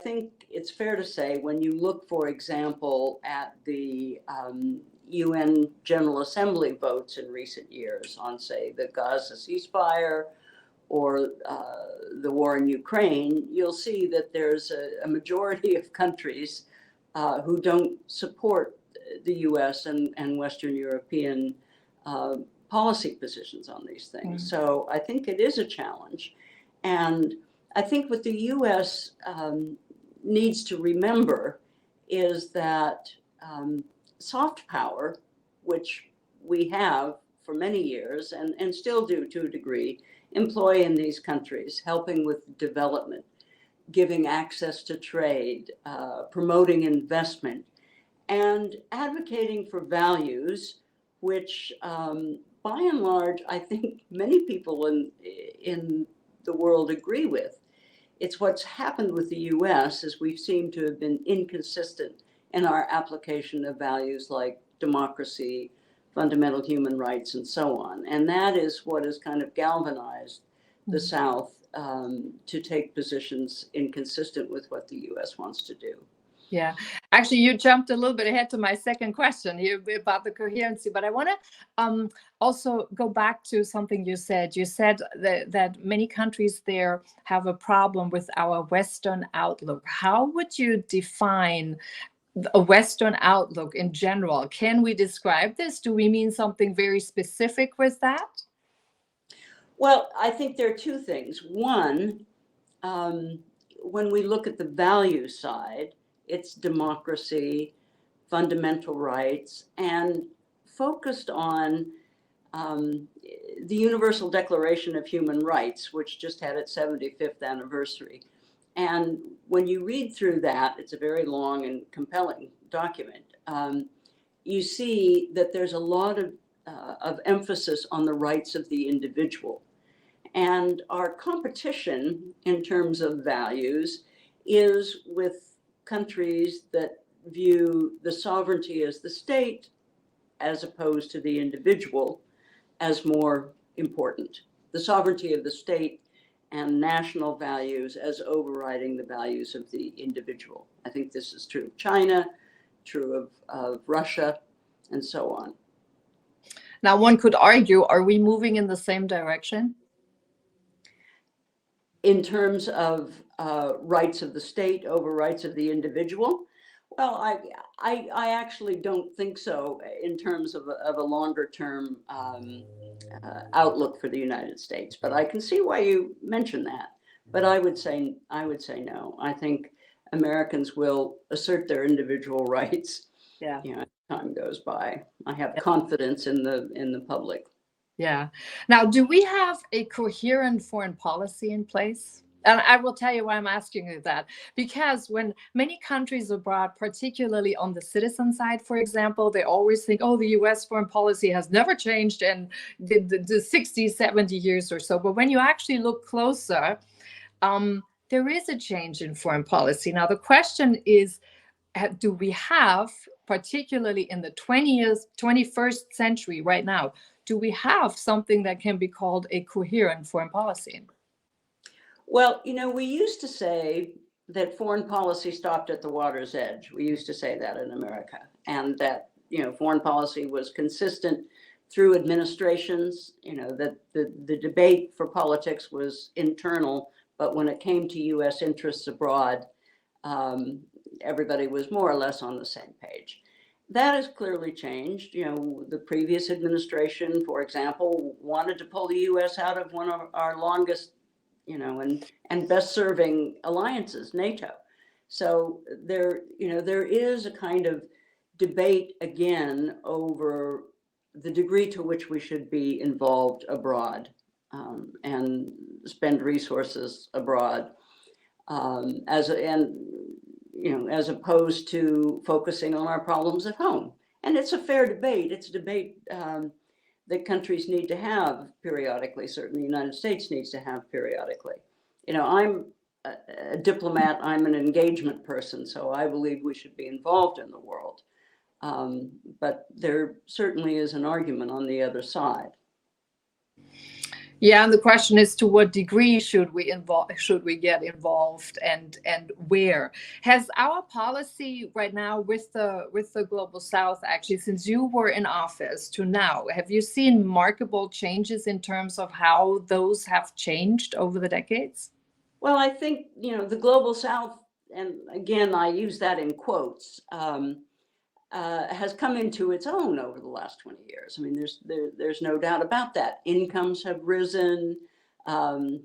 think it's fair to say when you look, for example, at the UN General Assembly votes in recent years on, say, the Gaza ceasefire or the war in Ukraine, you'll see that there's a majority of countries who don't support the US and Western European policy positions on these things. Mm. So I think it is a challenge. And I think what the US needs to remember is that soft power, which we have for many years and still do to a degree, employ in these countries, helping with development, giving access to trade, promoting investment, and advocating for values which, by and large, I think many people in the world agree with. It's what's happened with the US is we seem to have been inconsistent in our application of values like democracy, fundamental human rights, and so on. And that is what has kind of galvanized the South to take positions inconsistent with what the US wants to do. Yeah, actually, you jumped a little bit ahead to my second question here about the coherency, but I want to also go back to something you said. You said that many countries there have a problem with our Western outlook. How would you define a Western outlook in general? Can we describe this? Do we mean something very specific with that? Well, I think there are two things. One, when we look at the value side, it's democracy, fundamental rights, and focused on the Universal Declaration of Human Rights, which just had its 75th anniversary. And when you read through that, it's a very long and compelling document. You see that there's a lot of emphasis on the rights of the individual. And our competition in terms of values is with countries that view the sovereignty as the state as opposed to the individual as more important. The sovereignty of the state and national values as overriding the values of the individual. I think this is true of China, true of Russia, and so on. Now, one could argue, are we moving in the same direction? In terms of rights of the state over rights of the individual? Well, I actually don't think so in terms of a longer term outlook for the United States. But I can see why you mention that. But I would say no. I think Americans will assert their individual rights. Yeah. As time goes by. I have confidence in the public. Yeah. Now, do we have a coherent foreign policy in place? And I will tell you why I'm asking you that. Because when many countries abroad, particularly on the citizen side, for example, they always think, oh, the US foreign policy has never changed in the 60, 70 years or so. But when you actually look closer, there is a change in foreign policy. Now, the question is, do we have, particularly in the 21st century right now, do we have something that can be called a coherent foreign policy? Well, we used to say that foreign policy stopped at the water's edge. We used to say that in America, and that, foreign policy was consistent through administrations, that the debate for politics was internal, but when it came to US interests abroad, everybody was more or less on the same page. That has clearly changed. The previous administration, for example, wanted to pull the US out of one of our longest, and best serving alliances, NATO. So there is a kind of debate again over the degree to which we should be involved abroad and spend resources abroad, as opposed to focusing on our problems at home. And it's a fair debate. It's a debate that countries need to have periodically. Certainly the United States needs to have periodically. I'm a diplomat, I'm an engagement person, so I believe we should be involved in the world. But there certainly is an argument on the other side. Yeah, and the question is, to what degree should we get involved, and where? Has our policy right now with the global south, actually, since you were in office to now, have you seen remarkable changes in terms of how those have changed over the decades? Well, I think, the global south, and again, I use that in quotes, has come into its own over the last 20 years. I mean, there's no doubt about that. Incomes have risen, and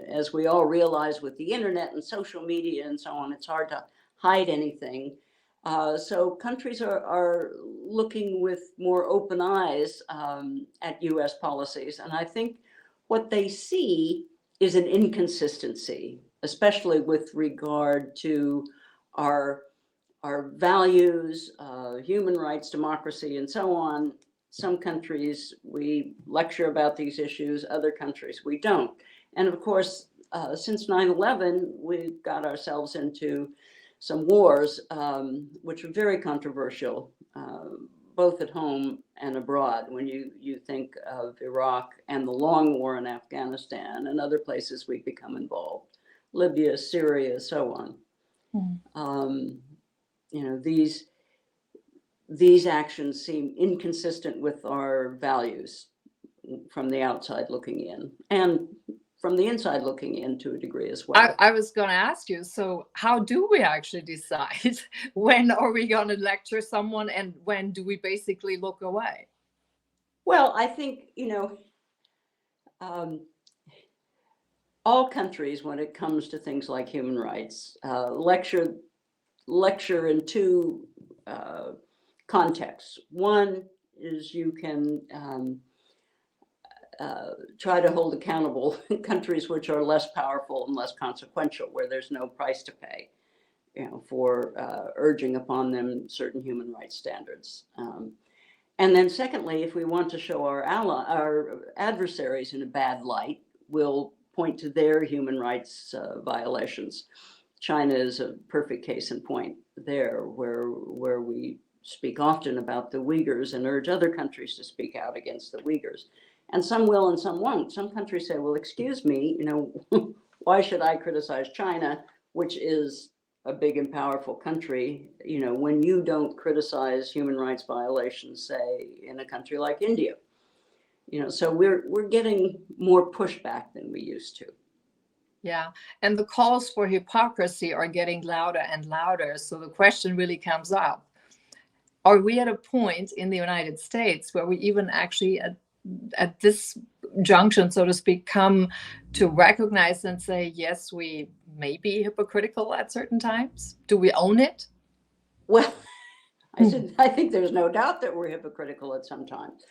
as we all realize with the internet and social media and so on, it's hard to hide anything. So countries are looking with more open eyes at US policies. And I think what they see is an inconsistency, especially with regard to our our values, human rights, democracy, and so on. Some countries we lecture about these issues, other countries we don't. And of course, since 9/11, we've got ourselves into some wars, which are very controversial, both at home and abroad. When you think of Iraq and the long war in Afghanistan and other places we've become involved, Libya, Syria, so on. Um, these actions seem inconsistent with our values from the outside looking in, and from the inside looking in to a degree as well. I was going to ask you, so how do we actually decide when are we going to lecture someone, and when do we basically look away? Well, I think, all countries, when it comes to things like human rights, lecture in two contexts. One is you can try to hold accountable countries which are less powerful and less consequential, where there's no price to pay, for urging upon them certain human rights standards. And then secondly, if we want to show our adversaries in a bad light, we'll point to their human rights violations. China is a perfect case in point there, where we speak often about the Uyghurs and urge other countries to speak out against the Uyghurs. And some will and some won't. Some countries say, well, excuse me, why should I criticize China, which is a big and powerful country, when you don't criticize human rights violations, say, in a country like India? So we're getting more pushback than we used to. Yeah, and the calls for hypocrisy are getting louder and louder. So the question really comes up: are we at a point in the United States where we even actually, at this junction, so to speak, come to recognize and say, yes, we may be hypocritical at certain times? Do we own it? Well, I think there's no doubt that we're hypocritical at some times.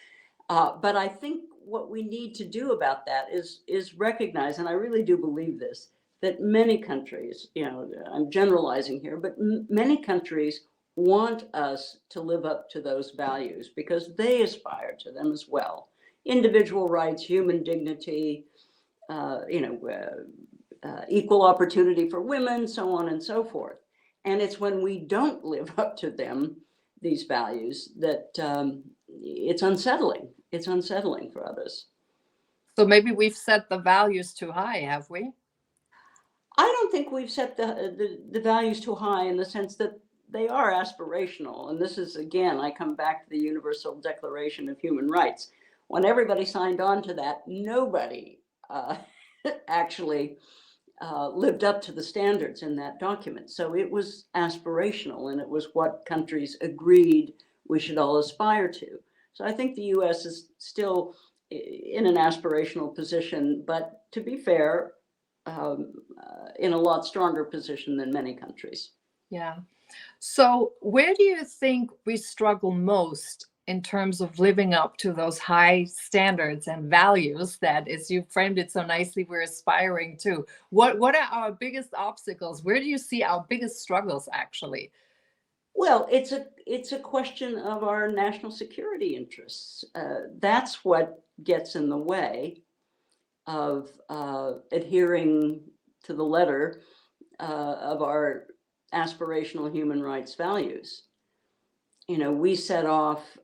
But I think what we need to do about that is recognize, and I really do believe this, that many countries, I'm generalizing here, but many countries want us to live up to those values because they aspire to them as well. Individual rights, human dignity, equal opportunity for women, so on and so forth. And it's when we don't live up to them, these values, that it's unsettling. It's unsettling for others. So maybe we've set the values too high, have we? I don't think we've set the values too high, in the sense that they are aspirational. And this is, again, I come back to the Universal Declaration of Human Rights. When everybody signed on to that, nobody actually lived up to the standards in that document. So it was aspirational, and it was what countries agreed we should all aspire to. So I think the US is still in an aspirational position, but to be fair, in a lot stronger position than many countries. Yeah. So where do you think we struggle most in terms of living up to those high standards and values that, as you framed it so nicely, we're aspiring to? What are our biggest obstacles? Where do you see our biggest struggles, actually? Well, it's a question of our national security interests. That's what gets in the way of adhering to the letter of our aspirational human rights values. We set off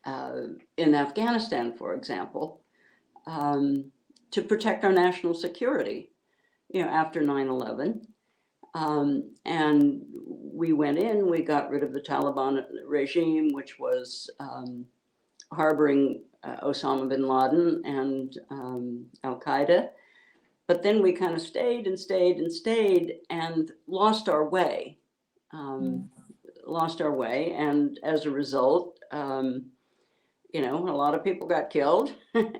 in Afghanistan, for example, to protect our national security, after 9/11. And we went in, we got rid of the Taliban regime, which was harboring Osama bin Laden and Al-Qaeda. But then we kind of stayed and stayed and stayed and lost our way. And as a result, a lot of people got killed.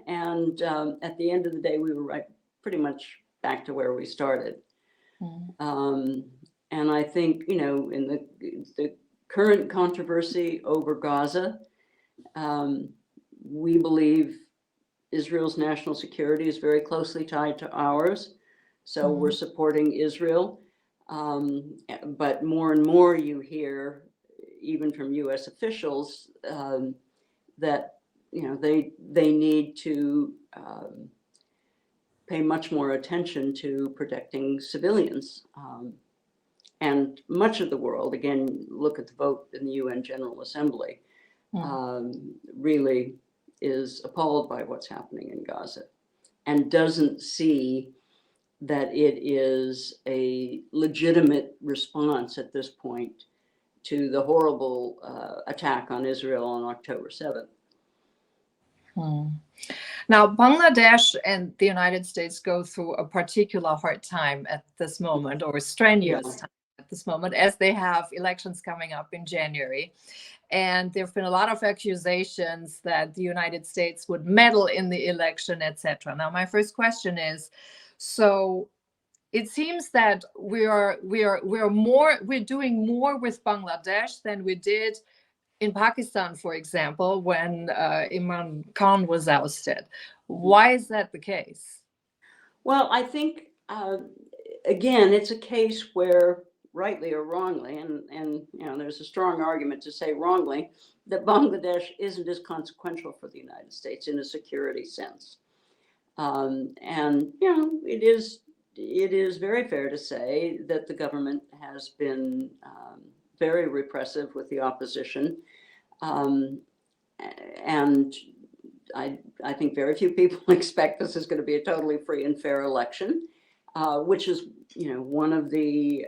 And at the end of the day, we were pretty much back to where we started. And I think, in the current controversy over Gaza, we believe Israel's national security is very closely tied to ours. So we're supporting Israel. But more and more you hear, even from US officials, that, they need to pay much more attention to protecting civilians. And much of the world, again, look at the vote in the UN General Assembly, really is appalled by what's happening in Gaza and doesn't see that it is a legitimate response at this point to the horrible attack on Israel on October 7th. Now, Bangladesh and the United States go through a particular hard time at this moment, or a strenuous time at this moment, as they have elections coming up in January. And there have been a lot of accusations that the United States would meddle in the election, etc. Now, my first question is, so it seems that we're doing more with Bangladesh than we did in Pakistan, for example, when Imran Khan was ousted. Why is that the case? Well, I think, again, it's a case where, rightly or wrongly, and there's a strong argument to say wrongly, that Bangladesh isn't as consequential for the United States in a security sense. And, it is very fair to say that the government has been very repressive with the opposition. And I think very few people expect this is going to be a totally free and fair election, which is, one of the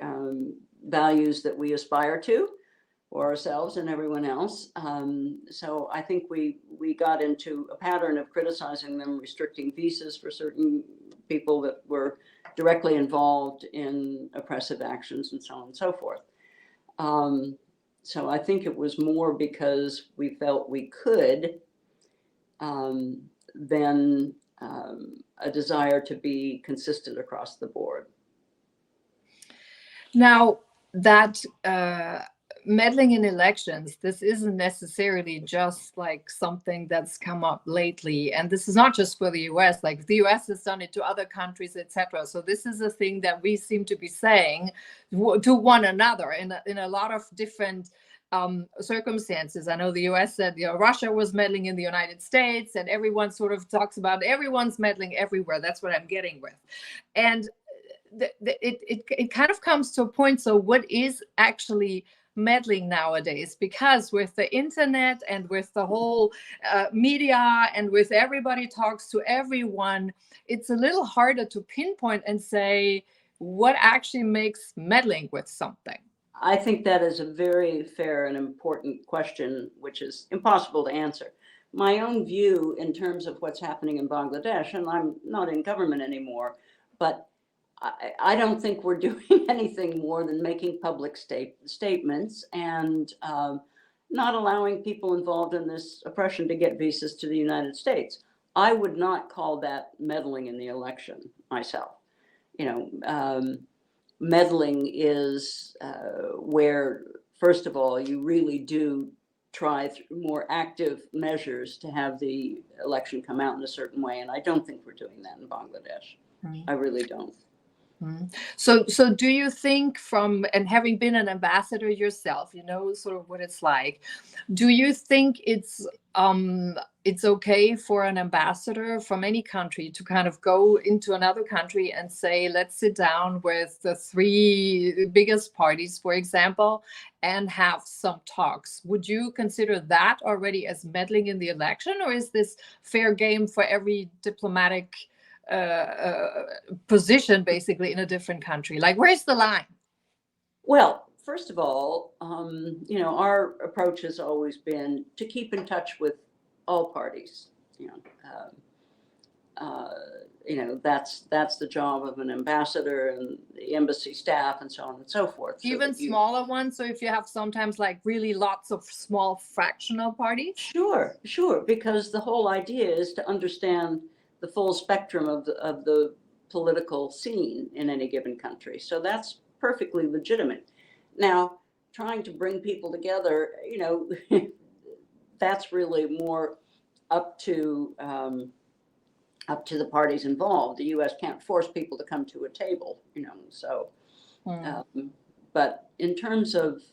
values that we aspire to for ourselves and everyone else. So I think we got into a pattern of criticizing them, restricting visas for certain people that were directly involved in oppressive actions and so on and so forth. So I think it was more because we felt we could than a desire to be consistent across the board. Now, that meddling in elections, this isn't necessarily just like something that's come up lately. And this is not just for the US, like the US has done it to other countries, etc. So this is a thing that we seem to be saying to one another in a lot of different circumstances. I know the US said, Russia was meddling in the United States, and everyone sort of talks about everyone's meddling everywhere. That's what I'm getting with. And it kind of comes to a point. So what is actually meddling nowadays? Because with the internet and with the whole media and with everybody talks to everyone, it's a little harder to pinpoint and say what actually makes meddling with something. I think that is a very fair and important question, which is impossible to answer. My own view in terms of what's happening in Bangladesh, and I'm not in government anymore, but I don't think we're doing anything more than making public statements and not allowing people involved in this oppression to get visas to the United States. I would not call that meddling in the election myself. Meddling is where, first of all, you really do try more active measures to have the election come out in a certain way. And I don't think we're doing that in Bangladesh. I really don't. So do you think and having been an ambassador yourself, you know sort of what it's like, do you think it's okay for an ambassador from any country to kind of go into another country and say, let's sit down with the three biggest parties, for example, and have some talks? Would you consider that already as meddling in the election, or is this fair game for every diplomatic position basically in a different country? Like, where's the line? Well, first of all, our approach has always been to keep in touch with all parties. That's the job of an ambassador and the embassy staff and so on and so forth. Even smaller ones. So if you have sometimes like really lots of small fractional parties. Sure, because the whole idea is to understand the full spectrum of the political scene in any given country. So that's perfectly legitimate. Now, trying to bring people together, that's really more up to the parties involved. The U.S. can't force people to come to a table, so. But in terms of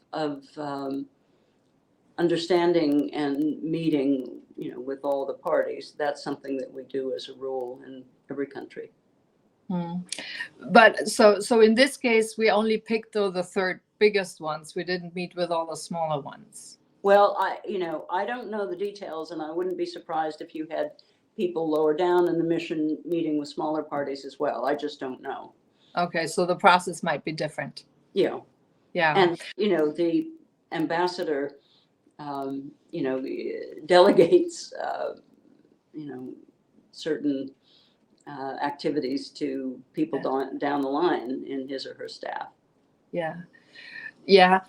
understanding and meeting, with all the parties, that's something that we do as a rule in every country. But so in this case, we only picked the third biggest ones. We didn't meet with all the smaller ones. Well, I don't know the details, and I wouldn't be surprised if you had people lower down in the mission meeting with smaller parties as well. I just don't know. Okay, so the process might be different. Yeah. And the ambassador, delegates, certain activities to people down the line in his or her staff. Yeah.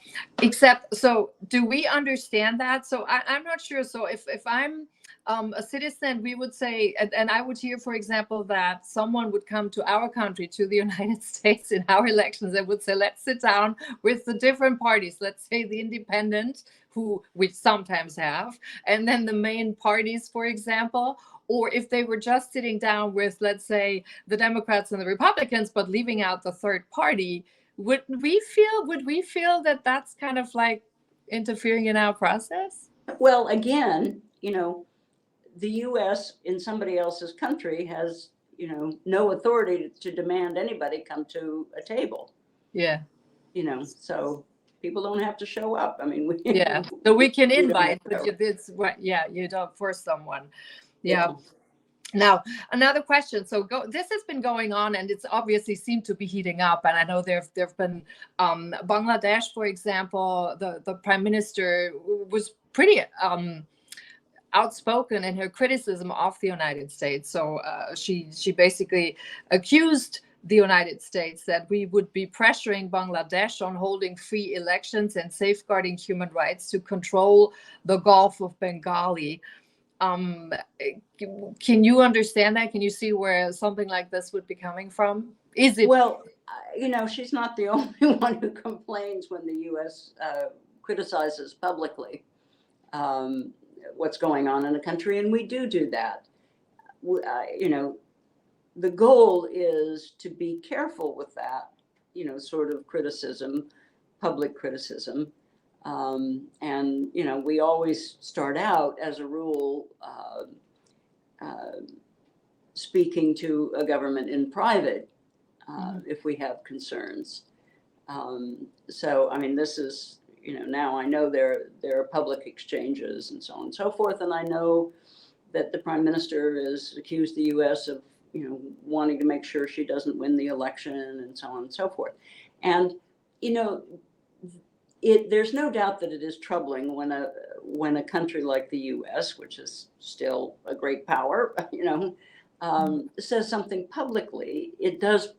Except, so do we understand that? So I'm not sure. So if I'm a citizen, we would say, and I would hear, for example, that someone would come to our country, to the United States in our elections, and would say, let's sit down with the different parties, let's say the independent, who we sometimes have, and then the main parties, for example. Or if they were just sitting down with, let's say, the Democrats and the Republicans, but leaving out the third party, would we feel that that's kind of like interfering in our process? Well, again, the U.S. in somebody else's country has, no authority to demand anybody come to a table. Yeah. So people don't have to show up. I mean, so we can invite, but it's right. Yeah, you don't force someone. Yeah. Now, another question. So this has been going on, and it's obviously seemed to be heating up. And I know there've been Bangladesh, for example, the prime minister was pretty outspoken in her criticism of the United States. So she basically accused the United States that we would be pressuring Bangladesh on holding free elections and safeguarding human rights to control the Gulf of Bengali. Can you understand that? Can you see where something like this would be coming from? Is it? Well, she's not the only one who complains when the U.S. Criticizes publicly what's going on in a country, and we do that. The goal is to be careful with that, sort of criticism, public criticism. And, we always start out, as a rule, speaking to a government in private if we have concerns. So, I mean, this is, now I know there are public exchanges and so on and so forth. And I know that the prime minister has accused the U.S. of, wanting to make sure she doesn't win the election and so on and so forth. And, there's no doubt that it is troubling when a country like the U.S., which is still a great power, says something publicly. It does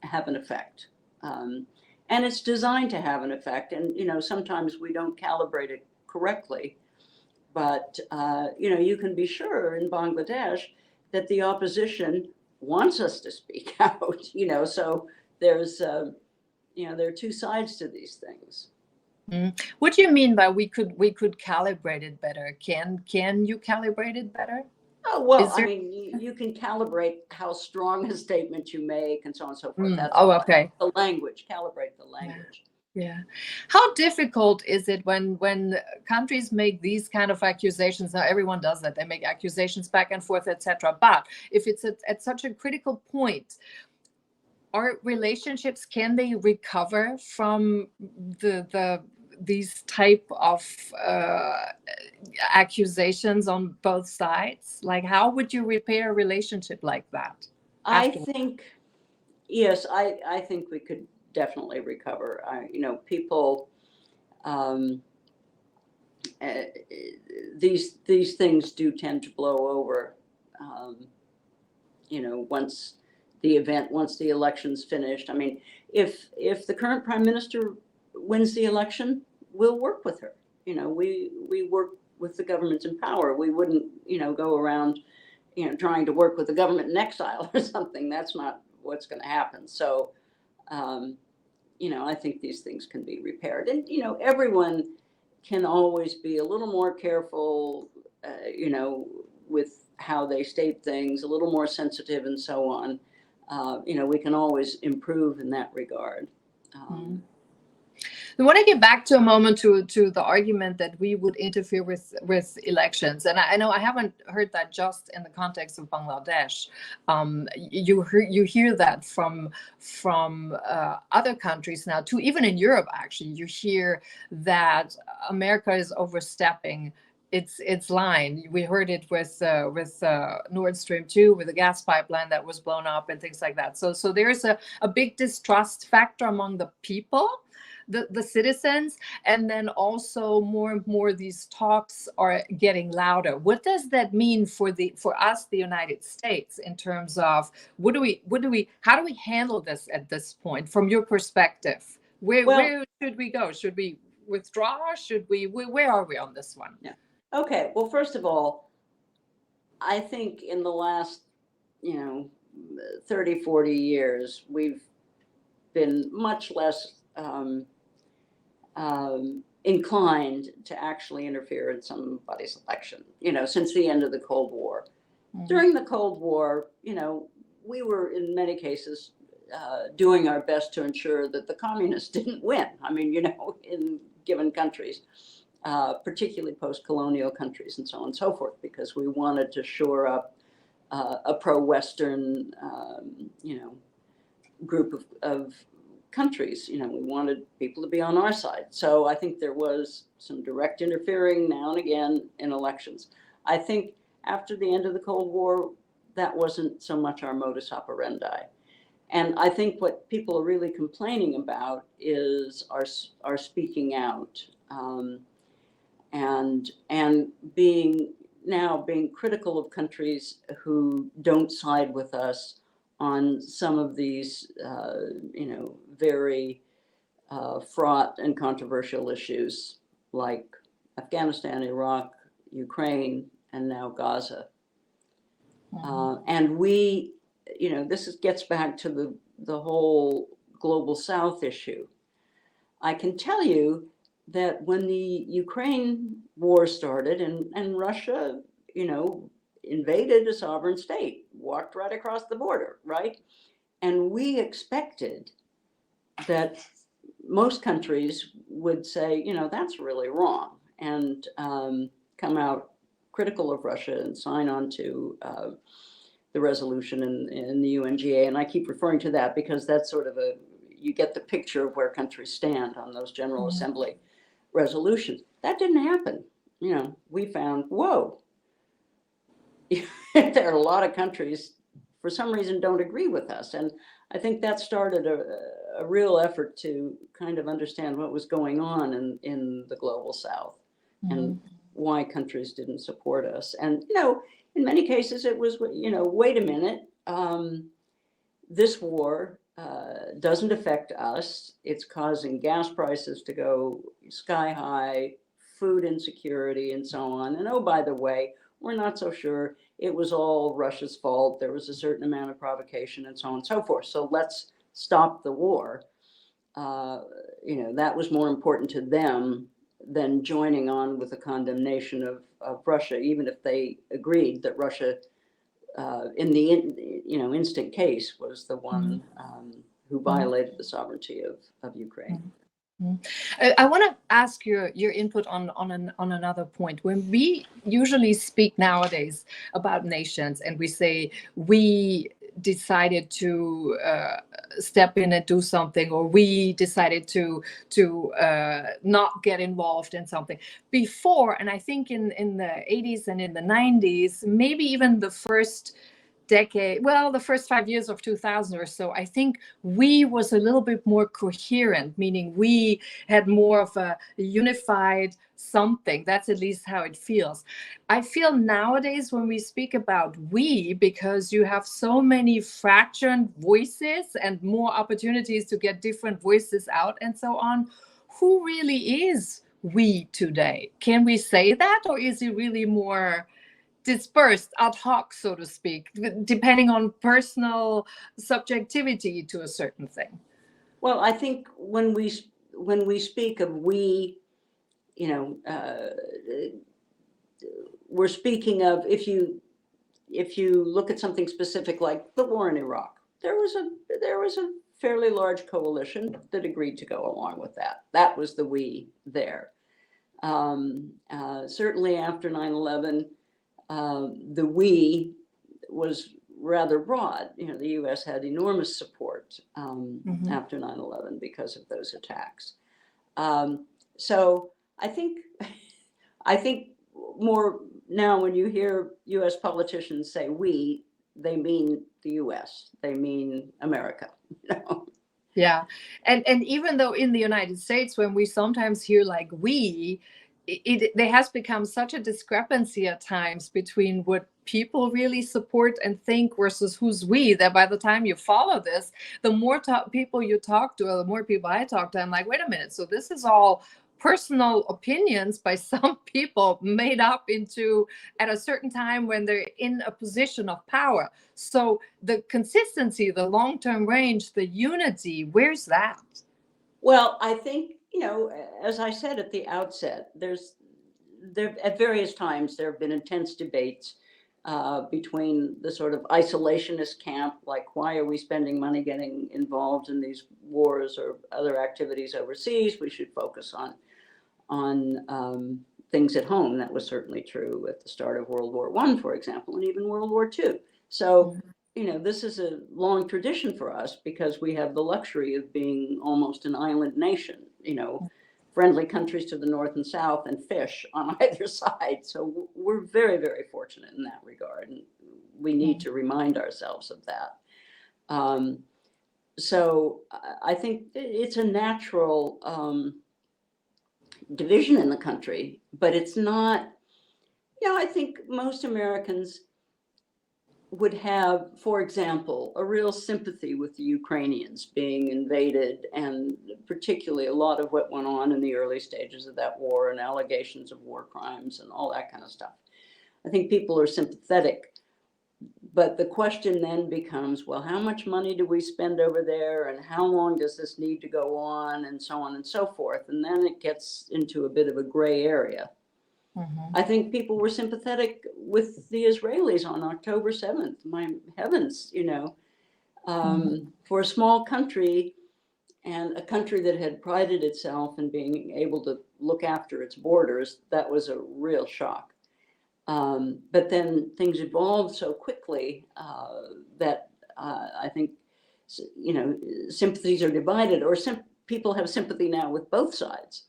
have an effect, and it's designed to have an effect. And sometimes we don't calibrate it correctly, but you can be sure in Bangladesh that the opposition wants us to speak out. So there's there are two sides to these things. What do you mean by we could calibrate it better? Can you calibrate it better? Oh, well, Is I there? mean, you can calibrate how strong a statement you make and so on and so forth. That's Oh, all. okay. The language, calibrate the Yeah. language. Yeah. How difficult is it when countries make these kind of accusations? Now everyone does that. They make accusations back and forth, etc. But if it's at such a critical point, are relationships, can they recover from the these type of accusations on both sides? Like, how would you repair a relationship like that I after? think, yes, I think we could definitely recover. People, um, uh, these things do tend to blow over. Um, once the election's finished. I mean, if the current prime minister wins the election, we'll work with her. We work with the governments in power. We wouldn't, go around, trying to work with the government in exile or something. That's not what's going to happen. So, um, I think these things can be repaired, and everyone can always be a little more careful, with how they state things, a little more sensitive, and so on. We can always improve in that regard. Mm. I want to get back to a moment to the argument that we would interfere with elections, and I know I haven't heard that just in the context of Bangladesh. You hear that from other countries now too, even in Europe. Actually, you hear that America is overstepping its line. We heard it with Nord Stream 2, with the gas pipeline that was blown up and things like that. So there's a big distrust factor among the people, the citizens, and then also more and more these talks are getting louder. What does that mean for us, the United States, in terms of how do we handle this at this point from your perspective? Well, where should we go? Should we withdraw? Where are we on this one? yeah. Okay. Well, first of all, I think in the last, 30, 40 years, we've been much less inclined to actually interfere in somebody's election, since the end of the Cold War. Mm-hmm. During the Cold War, we were in many cases doing our best to ensure that the communists didn't win. I mean, in given countries, particularly post-colonial countries and so on and so forth, because we wanted to shore up a pro-Western, group of countries. We wanted people to be on our side. So I think there was some direct interfering now and again in elections. I think after the end of the Cold War, that wasn't so much our modus operandi. And I think what people are really complaining about is our speaking out, and being critical of countries who don't side with us on some of these, very fraught and controversial issues like Afghanistan, Iraq, Ukraine, and now Gaza. And we, gets back to the whole global South issue. I can tell you that when the Ukraine war started and Russia, invaded a sovereign state, walked right across the border, right? And we expected that most countries would say, that's really wrong, and come out critical of Russia and sign on to the resolution in the UNGA. And I keep referring to that because that's sort of you get the picture of where countries stand on those General Assembly resolutions. That didn't happen. We found, whoa, there are a lot of countries, for some reason, don't agree with us. And I think that started a real effort to kind of understand what was going on in the global South, and why countries didn't support us. And, in many cases, it was, wait a minute, this war doesn't affect us. It's causing gas prices to go sky high, food insecurity, and so on. And oh, by the way, we're not so sure it was all Russia's fault. There was a certain amount of provocation and so on and so forth. So let's stop the war. That was more important to them than joining on with a condemnation of Russia, even if they agreed that Russia, in the instant case, was the one who violated the sovereignty of Ukraine. I want to ask your input on another point. When we usually speak nowadays about nations and we say we decided to step in and do something, or we decided to not get involved in something before, and I think in the 80s and in the 90s, maybe even the first decade, well, the first 5 years of 2000 or so, I think we was a little bit more coherent, meaning we had more of a unified something. That's at least how it feels. I feel nowadays when we speak about we, because you have so many fractured voices and more opportunities to get different voices out and so on, who really is we today? Can we say that, or is it really more dispersed, ad hoc, so to speak, depending on personal subjectivity to a certain thing? Well, I think when we speak of we, we're speaking of, if you look at something specific like the war in Iraq, there was a fairly large coalition that agreed to go along with that. That was the we there. Certainly after 9/11. The we was rather broad. The U.S. had enormous support after 9/11 because of those attacks. So I think more now when you hear U.S. politicians say we, they mean the U.S. They mean America. Yeah, and even though in the United States, when we sometimes hear like we, there has become such a discrepancy at times between what people really support and think versus who's we, that by the time you follow this, the more people you talk to, or the more people I talk to, I'm like, wait a minute, so this is all personal opinions by some people made up into at a certain time when they're in a position of power. So the consistency, the long-term range, the unity, where's that? Well, I think, as I said at the outset, there at various times there have been intense debates between the sort of isolationist camp, like why are we spending money getting involved in these wars or other activities overseas? We should focus on things at home. That was certainly true at the start of World War I, for example, and even World War II. So, this is a long tradition for us because we have the luxury of being almost an island nation, friendly countries to the north and south and fish on either side. So we're very, very fortunate in that regard. And we need to remind ourselves of that. So I think it's a natural division in the country, but it's not, I think most Americans would have, for example, a real sympathy with the Ukrainians being invaded, and particularly a lot of what went on in the early stages of that war and allegations of war crimes and all that kind of stuff. I think people are sympathetic, but the question then becomes, well, how much money do we spend over there, and how long does this need to go on, and so on and so forth. And then it gets into a bit of a gray area. I think people were sympathetic with the Israelis on October 7th. My heavens, for a small country and a country that had prided itself in being able to look after its borders, that was a real shock. But then things evolved so quickly that I think, sympathies are divided, or people have sympathy now with both sides.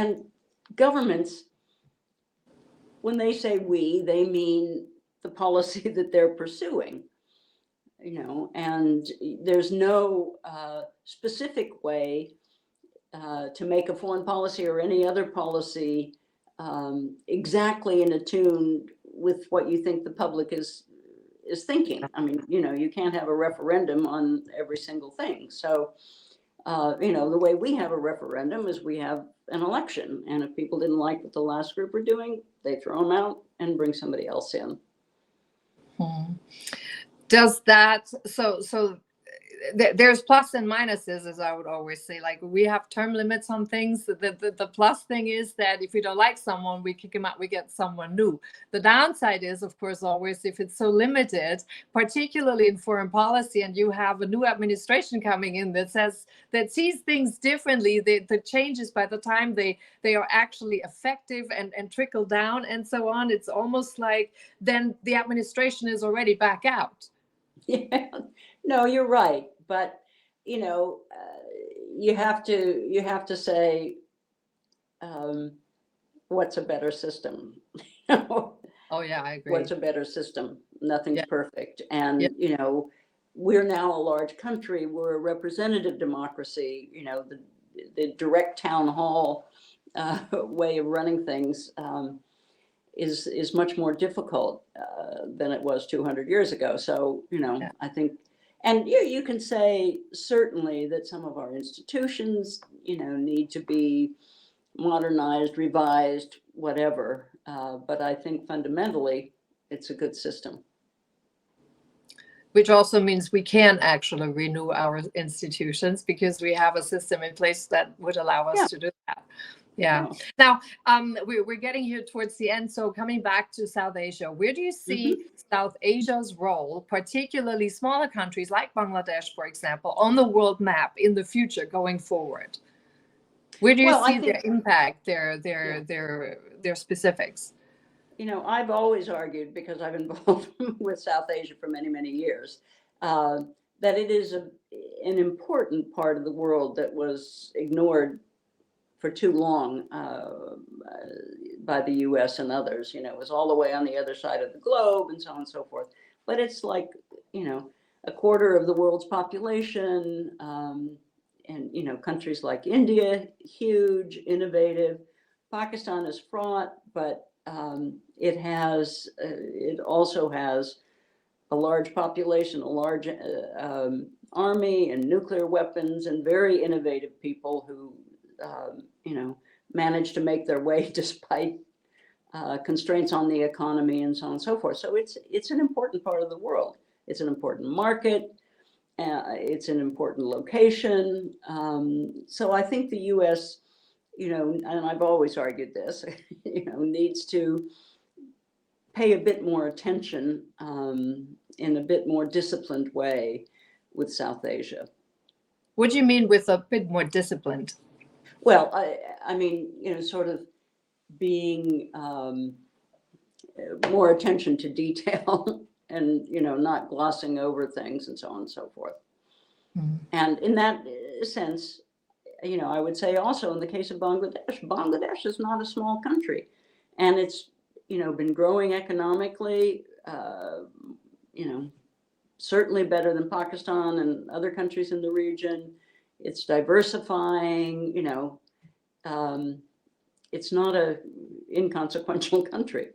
And governments, when they say we, they mean the policy that they're pursuing, and there's no specific way to make a foreign policy or any other policy exactly in attune with what you think the public is thinking. I mean, you can't have a referendum on every single thing. So the way we have a referendum is we have an election, and if people didn't like what the last group were doing, they throw them out and bring somebody else in. Does that, so there's plus and minuses, as I would always say. Like, we have term limits on things. The plus thing is that if we don't like someone, we kick him out, we get someone new. The downside is, of course, always if it's so limited, particularly in foreign policy, and you have a new administration coming in that sees things differently, the changes by the time they are actually effective and trickle down and so on, it's almost like then the administration is already back out. Yeah, no, you're right. But, you know, you have to say, what's a better system? Oh yeah, I agree. What's a better system? Nothing's Yeah. perfect. And, Yeah. you know, we're now a large country. We're a representative democracy. You know, the direct town hall way of running things is much more difficult than it was 200 years ago. So, you know, Yeah. I think, and you can say certainly that some of our institutions, you know, need to be modernized, revised, whatever. But I think fundamentally, it's a good system. Which also means we can actually renew our institutions because we have a system in place that would allow us Yeah. to do that. Yeah. Yeah. Now, we're getting here towards the end. So coming back to South Asia, where do you see South Asia's role, particularly smaller countries like Bangladesh, for example, on the world map in the future going forward? Where do you Well, I see think- their impact, their specifics? You know, I've always argued, because I've been involved with South Asia for many, many years, that it is an important part of the world that was ignored for too long by the US and others. You know, it was all the way on the other side of the globe and so on and so forth. But it's like, you know, a quarter of the world's population, and, you know, countries like India, huge, innovative. Pakistan is fraught, but it also has a large population, a large army and nuclear weapons, and very innovative people who, you know, manage to make their way despite constraints on the economy and so on and so forth. So it's an important part of the world. It's an important market. It's an important location. So I think the U.S., you know, and I've always argued this, you know, needs to pay a bit more attention in a bit more disciplined way with South Asia. What do you mean with a bit more disciplined? Well, I mean, you know, sort of being more attention to detail and, you know, not glossing over things and so on and so forth. And in that sense, you know, I would say also in the case of Bangladesh is not a small country, and it's, you know, been growing economically, you know, certainly better than Pakistan and other countries in the region. It's diversifying, you know, it's not a inconsequential country.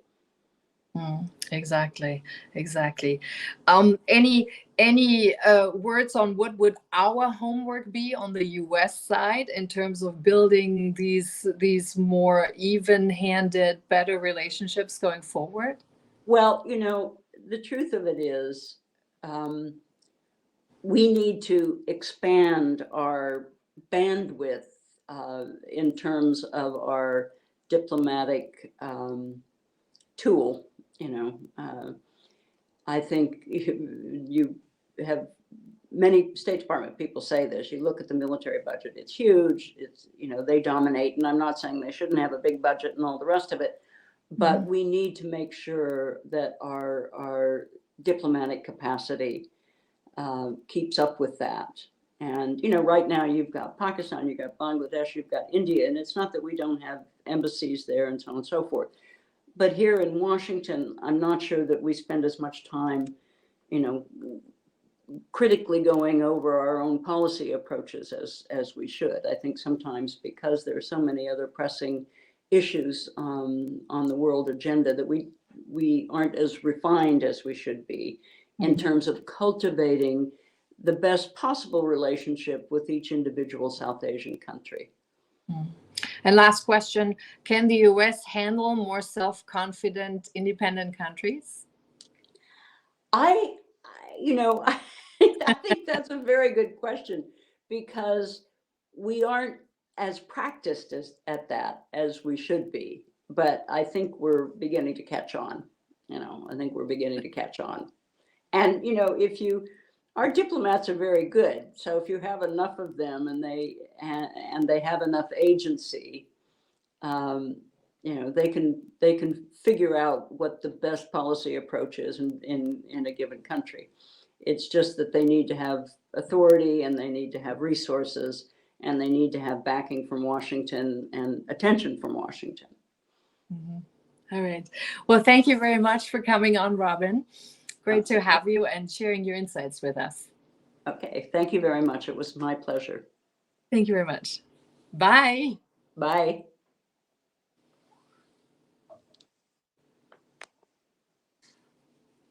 Exactly. Any words on what would our homework be on the U.S. side in terms of building these more even-handed, better relationships going forward? Well, you know, the truth of it is, we need to expand our bandwidth in terms of our diplomatic tool. You know, I think you have many State Department people say this. You look at the military budget; it's huge. It's, you know, they dominate, and I'm not saying they shouldn't have a big budget and all the rest of it, but we need to make sure that our diplomatic capacity keeps up with that. And, you know, right now you've got Pakistan, you've got Bangladesh, you've got India, and it's not that we don't have embassies there and so on and so forth. But here in Washington, I'm not sure that we spend as much time, you know, critically going over our own policy approaches as we should. I think sometimes because there are so many other pressing issues on the world agenda that we aren't as refined as we should be in terms of cultivating the best possible relationship with each individual South Asian country. And last question, can the US handle more self-confident, independent countries? You know, I think that's a very good question, because we aren't as practiced at that as we should be. But I think we're beginning to catch on. I think we're beginning to catch on. And, if our diplomats are very good. So if you have enough of them and they have enough agency, they can figure out what the best policy approach is in a given country. It's just that they need to have authority, and they need to have resources, and they need to have backing from Washington and attention from Washington. Mm-hmm. All right. Well, thank you very much for coming on, Robin. Great to have you and sharing your insights with us. Okay. Thank you very much. It was my pleasure. Thank you very much. Bye. Bye.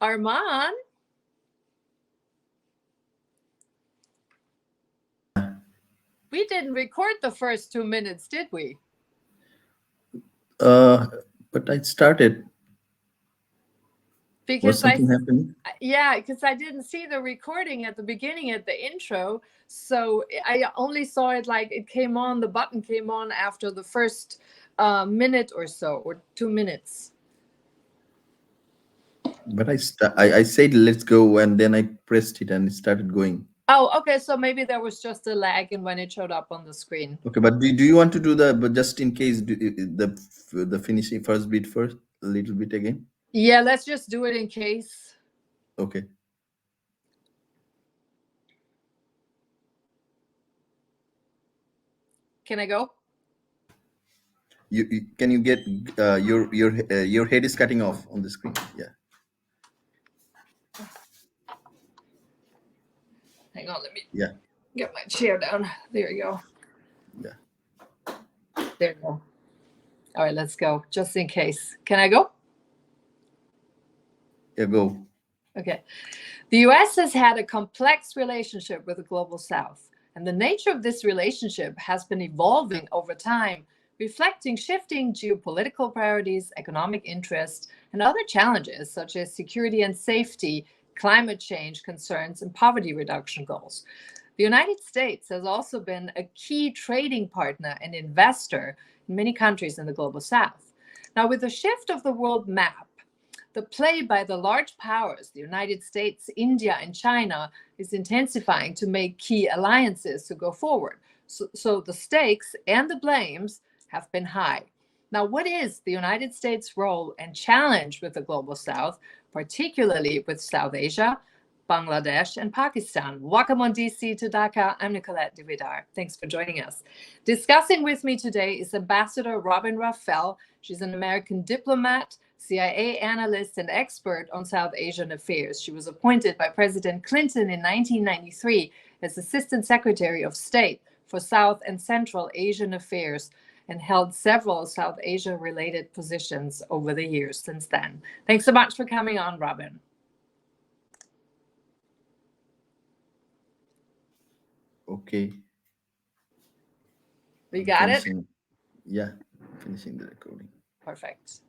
Armand? We didn't record the first 2 minutes, did we? But I started. Because Was something happening? Yeah, because I didn't see the recording at the beginning at the intro. So I only saw it like it came on, the button came on after the first minute or so, or 2 minutes. But I said let's go, and then I pressed it and it started going. Oh, okay. So maybe there was just a lag in when it showed up on the screen. Okay, but do you want to do but just in case, the finishing first bit first, a little bit again? Yeah, let's just do it in case. Okay. Can I go? Can you get your head is cutting off on the screen? Yeah. Hang on, let me Yeah. get my chair down. There you go. Yeah. There you go. All right, let's go. Just in case. Can I go? Yeah, go. Okay. The US has had a complex relationship with the Global South, and the nature of this relationship has been evolving over time, reflecting shifting geopolitical priorities, economic interests, and other challenges such as security and safety, climate change concerns, and poverty reduction goals. The United States has also been a key trading partner and investor in many countries in the Global South. Now, with the shift of the world map, the play by the large powers, the United States, India, and China, is intensifying to make key alliances to go forward. So the stakes and the blames have been high. Now, what is the United States' role and challenge with the Global South, particularly with South Asia, Bangladesh, and Pakistan? Welcome on DC to Dhaka. I'm Nicolette Dividar. Thanks for joining us. Discussing with me today is Ambassador Robin Raffel. She's an American diplomat, CIA analyst, and expert on South Asian affairs. She was appointed by President Clinton in 1993 as Assistant Secretary of State for South and Central Asian Affairs, and held several South Asia-related positions over the years since then. Thanks so much for coming on, Robin. Okay. We got it? Yeah, finishing the recording. Perfect.